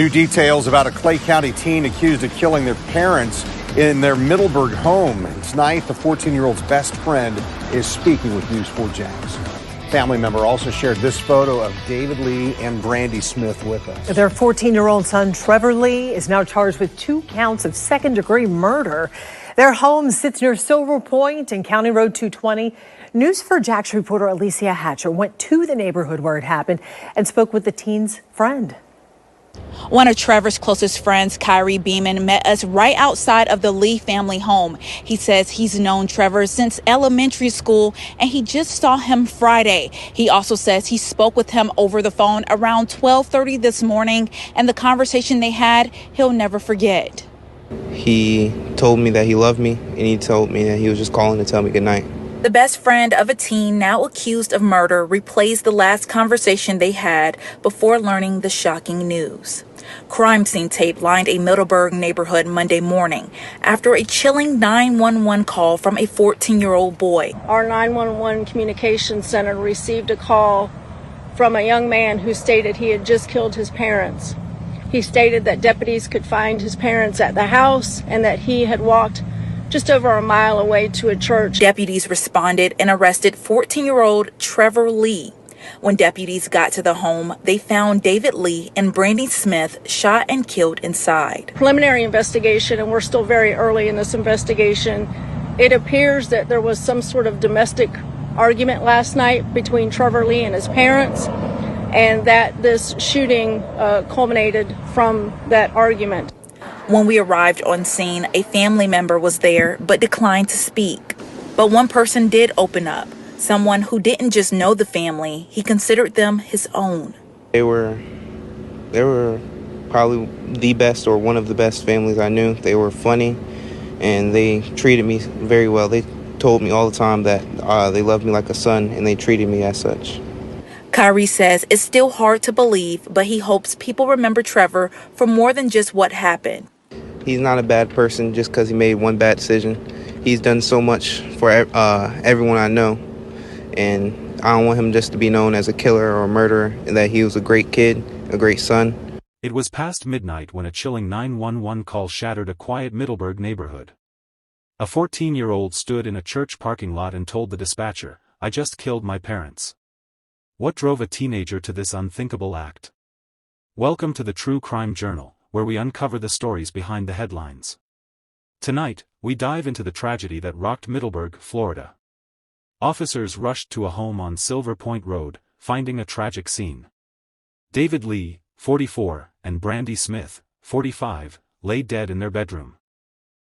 New details about a Clay County teen accused of killing their parents in their Middleburg home. Tonight, the 14-year-old's best friend is speaking with News 4 Jax. Family member also shared this photo of David Lee and Brandy Smith with us. Their 14-year-old son, Trevor Lee, is now charged with 2 counts of second-degree murder. Their home sits near Silver Point and County Road 220. News 4 Jax reporter Alicia Hatcher went to the neighborhood where it happened and spoke with the teen's friend. One of Trevor's closest friends, Kyrie Beeman, met us right outside of the Lee family home. He says he's known Trevor since elementary school and he just saw him Friday. He also says he spoke with him over the phone around 12:30 this morning, and the conversation they had, he'll never forget. He told me that he loved me, and he told me that he was just calling to tell me goodnight. The best friend of a teen now accused of murder replays the last conversation they had before learning the shocking news. Crime scene tape lined a Middleburg neighborhood Monday morning after a chilling 911 call from a 14-year-old boy. Our 911 communications center received a call from a young man who stated he had just killed his parents. He stated that deputies could find his parents at the house and that he had walked just over a mile away to a church. Deputies responded and arrested 14-year-old Trevor Lee. When deputies got to the home, they found David Lee and Brandy Smith shot and killed inside. Preliminary investigation, and we're still very early in this investigation, it appears that there was some sort of domestic argument last night between Trevor Lee and his parents, and that this shooting culminated from that argument. When we arrived on scene, a family member was there but declined to speak. But one person did open up, someone who didn't just know the family, he considered them his own. They were probably the best or one of the best families I knew. They were funny, and they treated me very well. They told me all the time that they loved me like a son, and they treated me as such. Kyrie says it's still hard to believe, but he hopes people remember Trevor for more than just what happened. He's not a bad person just because he made one bad decision. He's done so much for everyone I know, and I don't want him just to be known as a killer or a murderer, and that he was a great kid, a great son. It was past midnight when a chilling 911 call shattered a quiet Middleburg neighborhood. A 14-year-old stood in a church parking lot and told the dispatcher, "I just killed my parents." What drove a teenager to this unthinkable act? Welcome to the True Crime Journal, where we uncover the stories behind the headlines. Tonight, we dive into the tragedy that rocked Middleburg, Florida. Officers rushed to a home on Silver Point Road, finding a tragic scene. David Lee, 44, and Brandy Smith, 45, lay dead in their bedroom.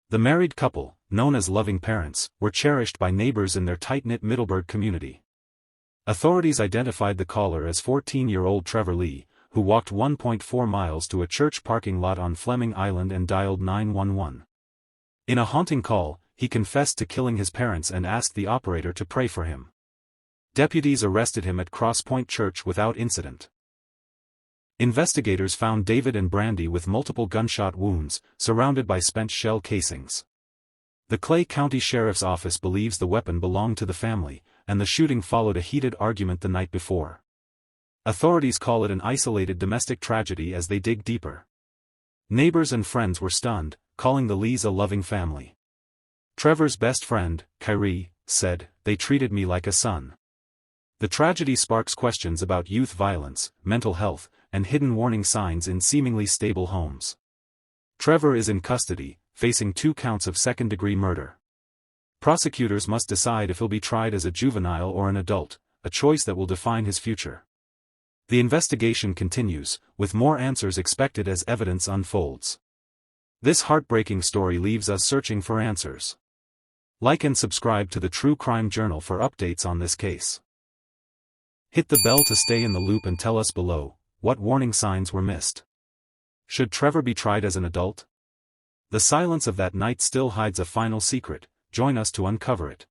The married couple, known as loving parents, were cherished by neighbors in their tight-knit Middleburg community. Authorities identified the caller as 14-year-old Trevor Lee, who walked 1.4 miles to a church parking lot on Fleming Island and dialed 911. In a haunting call, he confessed to killing his parents and asked the operator to pray for him. Deputies arrested him at Cross Point Church without incident. Investigators found David and Brandy with multiple gunshot wounds, surrounded by spent shell casings. The Clay County Sheriff's Office believes the weapon belonged to the family, and the shooting followed a heated argument the night before. Authorities call it an isolated domestic tragedy as they dig deeper. Neighbors and friends were stunned, calling the Lees a loving family. Trevor's best friend, Kyrie, said, "They treated me like a son." The tragedy sparks questions about youth violence, mental health, and hidden warning signs in seemingly stable homes. Trevor is in custody, facing 2 counts of second-degree murder. Prosecutors must decide if he'll be tried as a juvenile or an adult, a choice that will define his future. The investigation continues, with more answers expected as evidence unfolds. This heartbreaking story leaves us searching for answers. Like and subscribe to the True Crime Journal for updates on this case. Hit the bell to stay in the loop and tell us below, what warning signs were missed. Should Trevor be tried as an adult? The silence of that night still hides a final secret. Join us to uncover it.